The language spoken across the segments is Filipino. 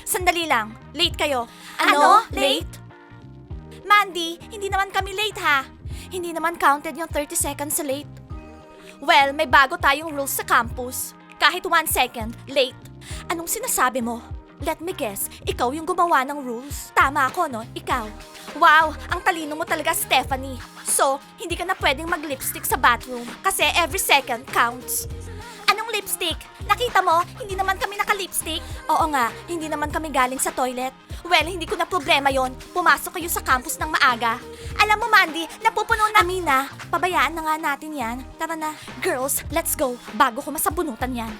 Sandali lang, late kayo. Ano? Late? Mandy, hindi naman kami late ha. Hindi naman counted yung 30 seconds sa late. Well, may bago tayong rules sa campus. Kahit 1 second, late. Anong sinasabi mo? Let me guess, ikaw yung gumawa ng rules. Tama ako, no? Ikaw. Wow, ang talino mo talaga, Stephanie. So, hindi ka na pwedeng mag-lipstick sa bathroom kasi every second counts. Anong lipstick? Nakita mo, hindi naman kami naka-lipstick. Oo nga, hindi naman kami galing sa toilet. Well, hindi ko na problema yon. Pumasok kayo sa campus ng maaga. Alam mo, Mandy, napupuno na. Amina, pabayaan na nga natin yan. Tara na. Girls, let's go. Bago ko masabunutan yan.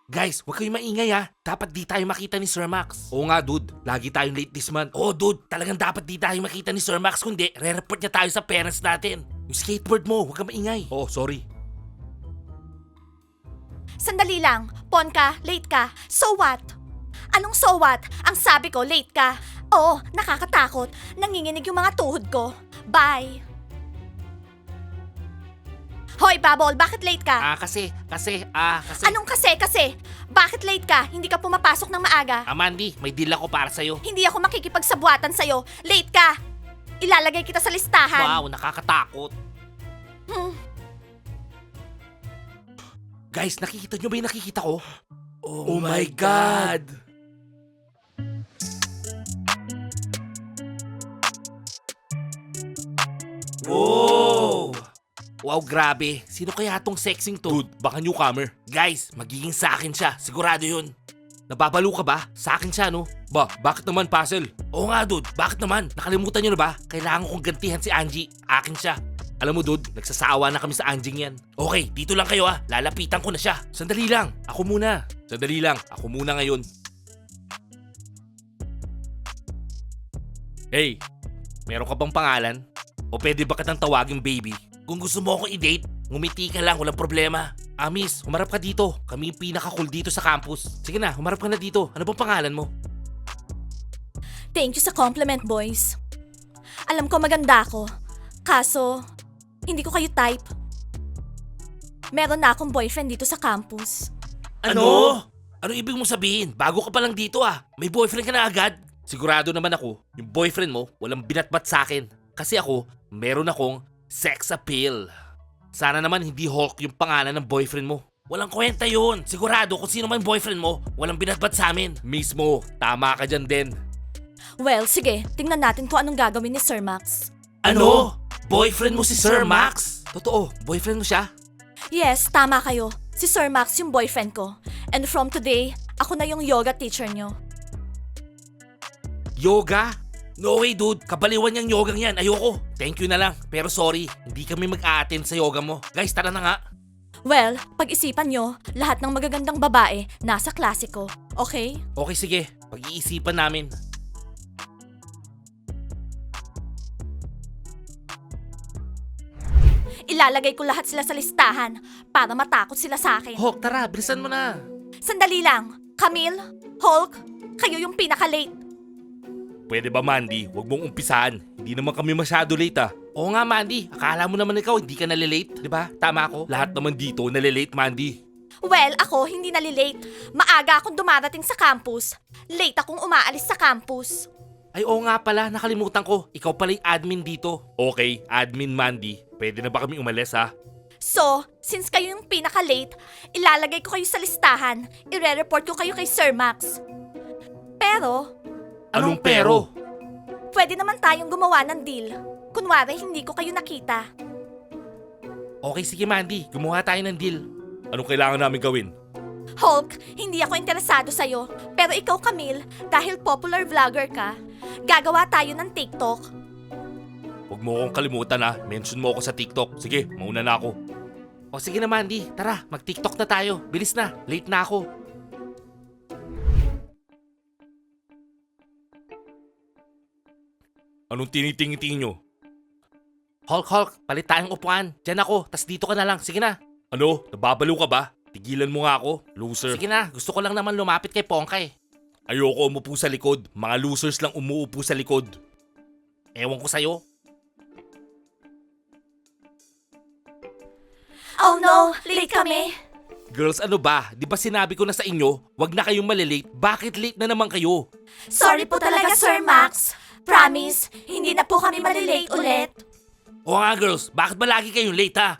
Guys, huwag kayong maingay ha. Dapat di tayo makita ni Sir Max. Oo nga, dude. Lagi tayong late this month. Oo, dude. Talagang dapat di tayo makita ni Sir Max. Kundi, re-report niya tayo sa parents natin. Yung skateboard mo, huwag kang maingay. Oh, sorry. Sandali lang. Ponka, late ka. So what? Anong so what? Ang sabi ko, late ka. Oo, nakakatakot. Nanginginig yung mga tuhod ko. Bye. Hoy, Babol, bakit late ka? Kasi. Anong kasi? Bakit late ka? Hindi ka pumapasok ng maaga. Mandy, may deal ako para sa'yo. Hindi ako makikipagsabuatan sa'yo. Late ka. Ilalagay kita sa listahan. Wow, nakakatakot. Guys, nakikita nyo ba yung nakikita ko? Oh my God! Wow! Wow, grabe. Sino kaya tong sexing to? Dude, baka newcomer. Guys, magiging sa akin siya. Sigurado yun. Nababalo ka ba? Sa akin siya, no? Ba, bakit naman, Puzzle? Oo nga, dude. Bakit naman? Nakalimutan nyo na ba? Kailangan kong gantihan si Angie. Akin siya. Alam mo, dude, nagsasawa na kami sa Anjing yan. Okay, dito lang kayo ah. Lalapitan ko na siya. Sandali lang. Ako muna. Sandali lang. Ako muna ngayon. Hey, meron ka bang pangalan? O pwede ba kitang tawaging baby? Kung gusto mo akong i-date, ngumiti ka lang, walang problema. Miss, humarap ka dito. Kami yung pinaka-cool dito sa campus. Sige na, humarap ka na dito. Ano bang pangalan mo? Thank you sa compliment, boys. Alam ko maganda ako. Kaso, hindi ko kayo type. Meron na akong boyfriend dito sa campus. Ano? Ano ibig mong sabihin? Bago ka pa lang dito ah. May boyfriend ka na agad? Sigurado naman ako, yung boyfriend mo walang binatbat sa akin. Kasi ako, meron akong sex appeal. Sana naman hindi Hulk yung pangalan ng boyfriend mo. Walang kwenta yun. Sigurado kung sino man boyfriend mo, walang binatbat sa amin. Mismo, tama ka dyan din. Well, sige. Tingnan natin kung anong gagawin ni Sir Max. Ano? Boyfriend mo si Sir Max? Totoo, boyfriend mo siya? Yes, tama kayo. Si Sir Max yung boyfriend ko. And from today, ako na yung yoga teacher nyo. Yoga? No way dude, kabaliwan yung yogang yan, ayoko. Thank you na lang, pero sorry, hindi kami mag-a-attend sa yoga mo. Guys, tara na nga. Well, pag-isipan nyo, lahat ng magagandang babae nasa klase ko. Okay? Okay, sige, pag-iisipan namin. Ilalagay ko lahat sila sa listahan para matakot sila sa akin. Hulk, tara, bilisan mo na. Sandali lang. Camille, Hulk, kayo yung pinaka-late. Pwede ba Mandy, wag mong umpisahan. Hindi naman kami masyado late ah. Oo nga Mandy, akala mo naman ikaw hindi ka nalilate, di ba? Tama ako, lahat naman dito nalilate Mandy. Well, ako hindi nalilate. Maaga akong dumarating sa campus. Late akong umaalis sa campus. Ay oo nga pala, nakalimutan ko. Ikaw pala yung admin dito. Okay, admin Mandy. Pwede na ba kami umalis ha? So, since kayo yung pinaka-late, ilalagay ko kayo sa listahan. Ire-report ko kayo kay Sir Max. Pero, Anong pero? pwede naman tayong gumawa ng deal. Kunwari, hindi ko kayo nakita. Okay sige Mandy, gumawa tayo ng deal. Anong kailangan namin gawin? Hulk, hindi ako interesado sa'yo. Pero ikaw, Camille, dahil popular vlogger ka, gagawa tayo ng TikTok. Huwag mo akong kalimutan ha, mention mo ako sa TikTok. Sige, mauna na ako. O sige na Mandy, tara, mag-TikTok na tayo. Bilis na, late na ako. Anong tinitingin nyo? Hulk, palit tayong upuan. Diyan ako, tas dito ka na lang. Sige na. Ano? Nababalo ka ba? Tigilan mo nga ako, loser. Sige na, gusto ko lang naman lumapit kay Pongka eh. Ayoko umupo sa likod. Mga losers lang umuupo sa likod. Ewan ko sa'yo. Oh no, late kami. Girls, ano ba? Di ba sinabi ko na sa inyo, wag na kayong malilate? Bakit late na naman kayo? Sorry po talaga, Sir Max. Promise, hindi na po kami malilate ulit. O nga girls, bakit ba lagi kayong late ha?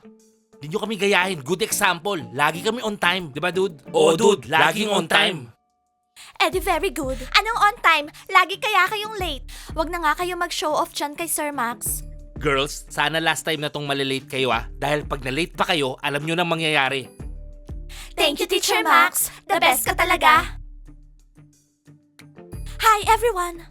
Di nyo kami gayahin. Good example. Lagi kami on time. Di ba dude? Oo dude, laging on time. Eddie, very good. Anong on time? Lagi kaya kayong late. Wag na nga kayo mag-show off dyan kay Sir Max. Girls, sana last time na tong malilate kayo ah. Dahil pag na-late pa kayo, alam nyo nang mangyayari. Thank you, Teacher Max. The best ka talaga. Hi, everyone.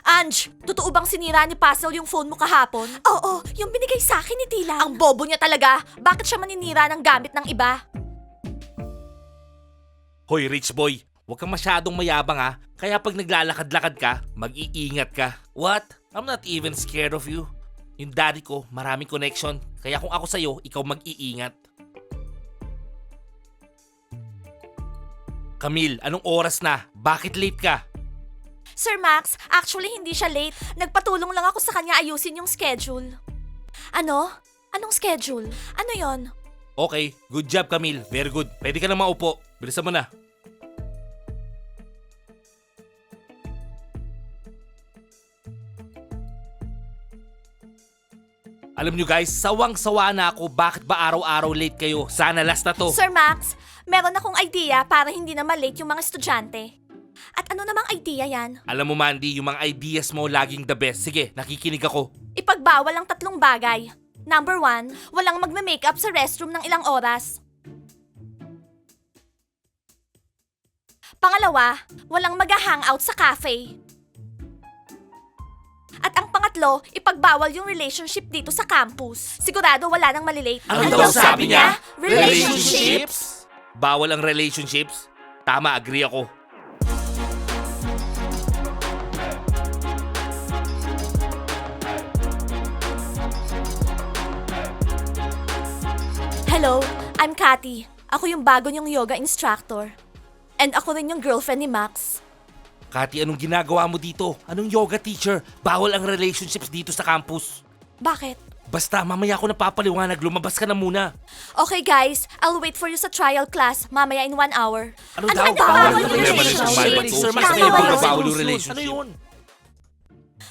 Ange, totoo bang sinira ni Puzzle yung phone mo kahapon? Oo, yung binigay sa akin ni Dylan. Ang bobo niya talaga. Bakit siya maninira ng gamit ng iba? Hoy rich boy, huwag kang masyadong mayabang ah. Kaya pag naglalakad-lakad ka, mag-iingat ka. What? I'm not even scared of you. Yung daddy ko, maraming connection. Kaya kung ako sa'yo, ikaw mag-iingat. Camille, anong oras na? Bakit late ka? Sir Max, actually hindi siya late. Nagpatulong lang ako sa kanya ayusin yung schedule. Ano? Anong schedule? Ano yon? Okay, good job Camille. Very good. Pwede ka na maupo. Bilisan mo na. Alam nyo guys, sawang-sawa na ako. Bakit ba araw-araw late kayo? Sana last na to. Sir Max, meron akong idea para hindi na malate yung mga estudyante. At ano namang idea yan? Alam mo Mandy, yung mga ideas mo laging the best. Sige, nakikinig ako. Ipagbawal ang 3 bagay. Number 1, walang magme-makeup sa restroom ng ilang oras. Pangalawa, walang mag-hangout sa cafe. At ang pangatlo, ipagbawal yung relationship dito sa campus. Sigurado wala nang malilate. Ano daw sabi niya? Relationships? Bawal ang relationships? Tama, agree ako. Hello, I'm Cathy. Ako yung bago niyong yoga instructor. And ako rin yung girlfriend ni Max. Kati, anong ginagawa mo dito? Anong yoga teacher? Bawal ang relationships dito sa campus. Bakit? Basta, mamaya ako napapaliwanag. Lumabas ka na muna. Okay guys, I'll wait for you sa trial class mamaya in 1 hour. Ano daw? bawal yung yung relationship? Sir Max, Bawal may yung bawal yung relationship. Ano yun?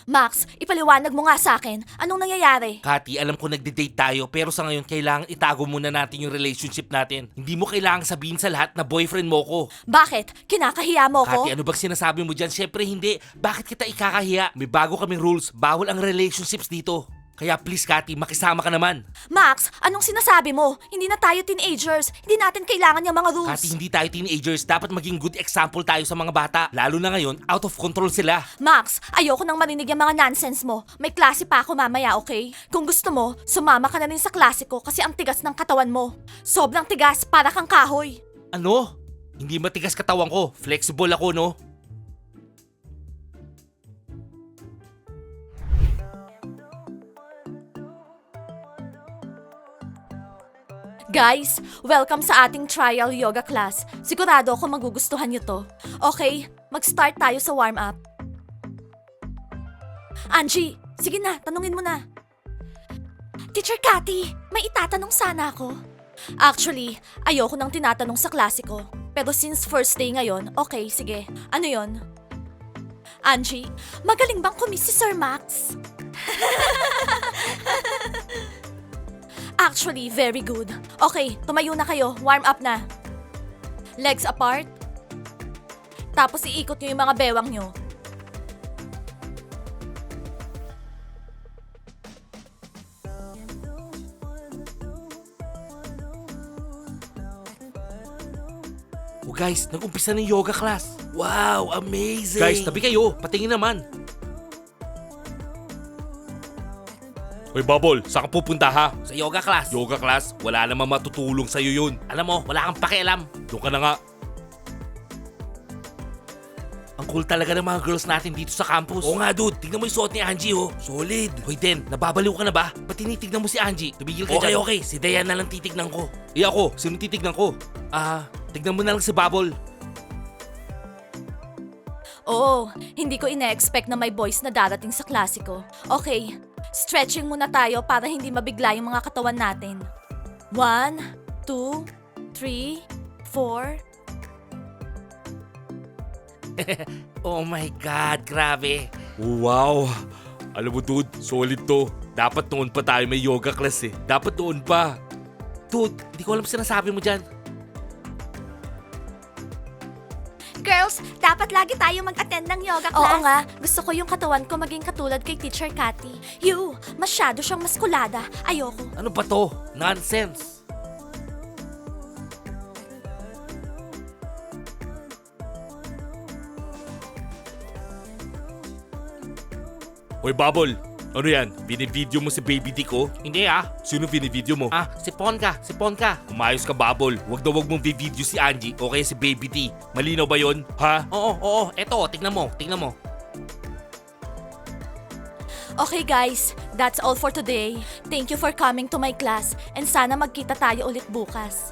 Max, ipaliwanag mo nga sa akin. Anong nangyayari? Kati, alam ko nagde-date tayo pero sa ngayon kailangan itago muna natin yung relationship natin. Hindi mo kailangang sabihin sa lahat na boyfriend mo ko. Bakit? Kinakahiya mo ko? Kati, ano bang sinasabi mo dyan? Siyempre hindi. Bakit kita ikakahiya? May bago kaming rules. Bawal ang relationships dito. Kaya please, Kati, makisama ka naman. Max, anong sinasabi mo? Hindi na tayo teenagers. Hindi natin kailangan yung mga rules. Kati, hindi tayo teenagers. Dapat maging good example tayo sa mga bata. Lalo na ngayon, out of control sila. Max, ayoko nang marinig yung mga nonsense mo. May klase pa ako mamaya, okay? Kung gusto mo, sumama ka na rin sa klase ko kasi ang tigas ng katawan mo. Sobrang tigas, para kang kahoy. Ano? Hindi matigas katawan ko. Flexible ako, no? Guys, welcome sa ating trial yoga class. Sigurado ako magugustuhan nyo to. Okay, mag-start tayo sa warm-up. Angie, sige na, tanungin mo na. Teacher Cathy, may itatanong sana ako. Actually, ayoko nang tinatanong sa klase ko. Pero since first day ngayon, okay, sige. Ano yon? Angie, magaling bang kumis si Sir Max? Actually, very good. Okay, tumayo na kayo. Warm up na. Legs apart. Tapos iikot nyo yung mga bewang nyo. Oh guys, nag-umpisa ng yoga class. Wow, amazing! Guys, tabi kayo. Patingin naman. Hoy Bubble, saan ka pupunta ha? Sa yoga class. Yoga class? Wala namang matutulong sa'yo yun. Alam mo, wala kang pakialam. Doon ka na nga. Ang cool talaga ng mga girls natin dito sa campus. Oo nga dude, tignan mo yung suot ni Angie oh. Solid. Hoy Den, nababaliw ka na ba? Ba't tinitignan mo si Angie? Tumigil ka dyan. Okay, si Dayan na lang titignan ko. Ako, sino titignan ko? Tignan mo na lang si Bubble. Oo, hindi ko ine-expect na may boys na darating sa klase ko. Okay, stretching muna tayo para hindi mabigla yung mga katawan natin. 1, 2, 3, 4. Oh my God, grabe. Wow. Alam mo dude, solid to. Dapat noon pa tayo may yoga class eh. Dapat noon pa. Dude, di ko alam sinasabi mo dyan. Girls, dapat lagi tayo mag-attend ng yoga class. Oo nga, gusto ko yung katawan ko maging katulad kay Teacher Cathy. Masyado siyang maskulada. Ayoko. Ano ba to? Nonsense. Hoy Bubble, ano yan? Binivideo mo si Baby D ko? Hindi ah. Sino binivideo mo? Ah, si Ponka. Umayos ka Bubble. Huwag na huwag mong video si Angie o kaya si Baby D. Malinaw ba yon? Ha? Oo. Eto, tingnan mo. Okay guys, that's all for today. Thank you for coming to my class and sana magkita tayo ulit bukas.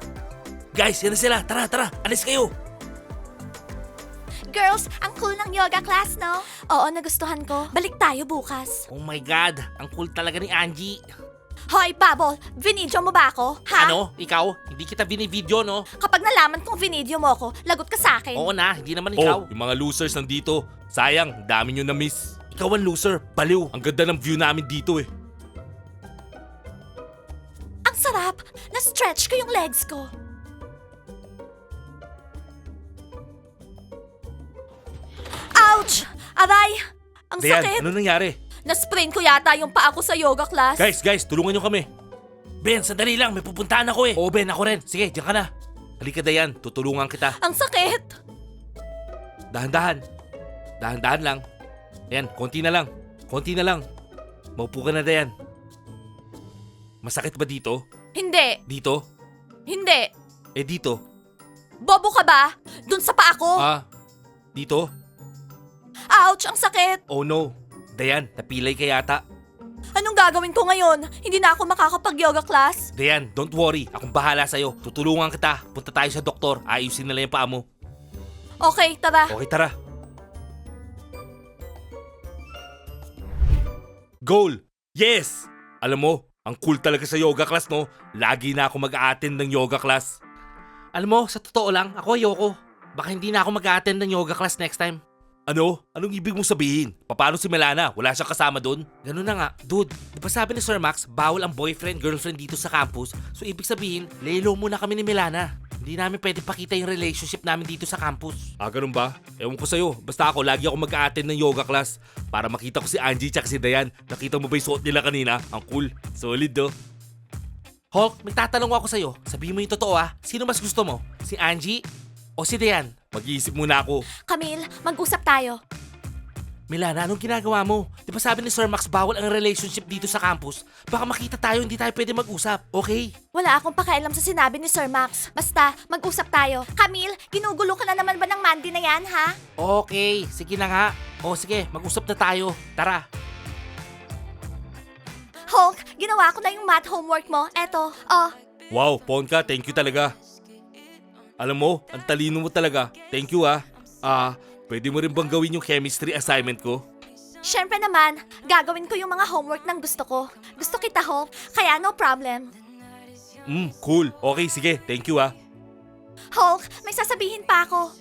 Guys, yan na sila. Tara. Alis kayo. Girls, ang cool ng yoga class, no? Oo, nagustuhan ko. Balik tayo bukas. Oh my God, ang cool talaga ni Angie. Hoy, Bubble, vinidyo mo ba ako? Ha? Ano? Ikaw? Hindi kita binivideo, no? Kapag nalaman kong vinidyo mo ako, lagot ka sa akin. Oo na, hindi naman ikaw. Yung mga losers nandito. Sayang, dami nyo na miss. Ikaw ang loser, baliw. Ang ganda ng view namin dito eh. Ang sarap! Na-stretch ko yung legs ko. Ouch! Aray! Ang Dayan, sakit! ano nangyari? Na-sprain ko yata yung paa ko sa yoga class. Guys, tulungan nyo kami. Ben, sandali lang, may pupuntahan ako eh. Oo Ben, ako rin. Sige, diyan ka na. Halika Dayan, tutulungan kita. Ang sakit! Dahan-dahan. Dahan-dahan lang. Ayan, konti na lang. Maupo ka na Dayan. Masakit ba dito? Hindi. Dito? Hindi. Eh dito? Bobo ka ba? Dun sa paa ko? Dito? Ouch! Ang sakit! Oh no. Dayan, napilay ka yata. Anong gagawin ko ngayon? Hindi na ako makakapag-yoga class? Dayan, don't worry. Akong bahala sa'yo. Tutulungan kita. Punta tayo sa doktor. Ayusin nila yung paa mo. Okay, tara. Okay, tara. Goal! Yes! Alam mo, ang cool talaga sa yoga class, no? Lagi na ako mag-a-attend ng yoga class. Alam mo, sa totoo lang, ako ayoko. Baka hindi na ako mag-a-attend ng yoga class next time. Ano? Anong ibig mong sabihin? Paano si Melana? Wala siyang kasama doon? Ganun na nga. Dude, di ba sabi ni Sir Max, bawal ang boyfriend, girlfriend dito sa campus? So ibig sabihin, lelo muna kami ni Melana. Hindi namin pwede pakita yung relationship namin dito sa campus. Ganun ba? Ewan ko sa'yo. Basta ako, lagi ako mag-a-attend ng yoga class para makita ko si Angie tsaka si Dayan. Nakita mo ba yung suot nila kanina? Ang cool. Solid do. Hulk, may tatanong ako sa'yo. Sabihin mo yung totoo Sino mas gusto mo? Si Angie o si Dayan? Mag-iisip muna ako. Camille, mag-usap tayo. Milana, anong ginagawa mo? Di ba sabi ni Sir Max bawal ang relationship dito sa campus? Baka makita tayo, hindi tayo pwede mag-usap, okay? Wala akong pakialam sa sinabi ni Sir Max. Basta, mag-usap tayo. Camille, ginugulo ka na naman ba ng Mandy na yan, ha? Okay, sige na nga. O sige, mag-usap na tayo. Tara. Hulk, ginawa ko na yung math homework mo. Eto, Wow, Ponka, thank you talaga. Alam mo, ang talino mo talaga. Thank you pwede mo rin bang gawin yung chemistry assignment ko? Syempre naman, gagawin ko yung mga homework ng gusto ko. Gusto kita, Hulk, kaya no problem. Cool. Okay, sige. Thank you Hulk, may sasabihin pa ako.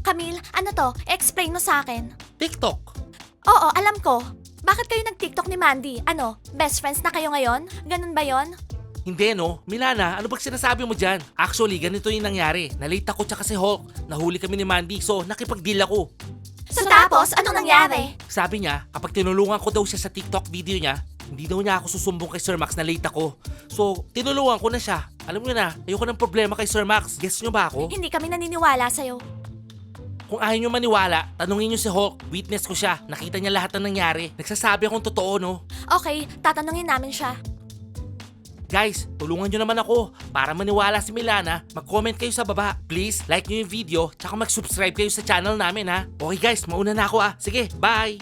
Camille, ano to? Explain mo sa akin. TikTok. Oo, alam ko. Bakit kayo nag-TikTok ni Mandy? Ano, best friends na kayo ngayon? Ganun ba yon? Hindi no. Milana, ano bang sinasabi mo dyan? Actually, ganito yung nangyari. Nalate ako tsaka si Hulk. Nahuli kami ni Mandy, so nakipag-deal ako. So tapos, anong nangyari? Sabi niya, kapag tinulungan ko daw siya sa TikTok video niya, hindi daw niya ako susumbong kay Sir Max na late ako. So, tinulungan ko na siya. Alam niyo na, ayoko ng problema kay Sir Max. Guess niyo ba ako? Hindi kami naniniwala sa'yo. Kung ayaw niyo maniwala, tanungin niyo si Hulk. Witness ko siya. Nakita niya lahat ng nangyari. Nagsasabi akong totoo, no? Okay, tatanungin namin siya. Guys, tulungan nyo naman ako. Para maniwala si Milana, mag-comment kayo sa baba. Please, like nyo yung video, tsaka mag-subscribe kayo sa channel namin Okay guys, mauna na ako Sige, bye!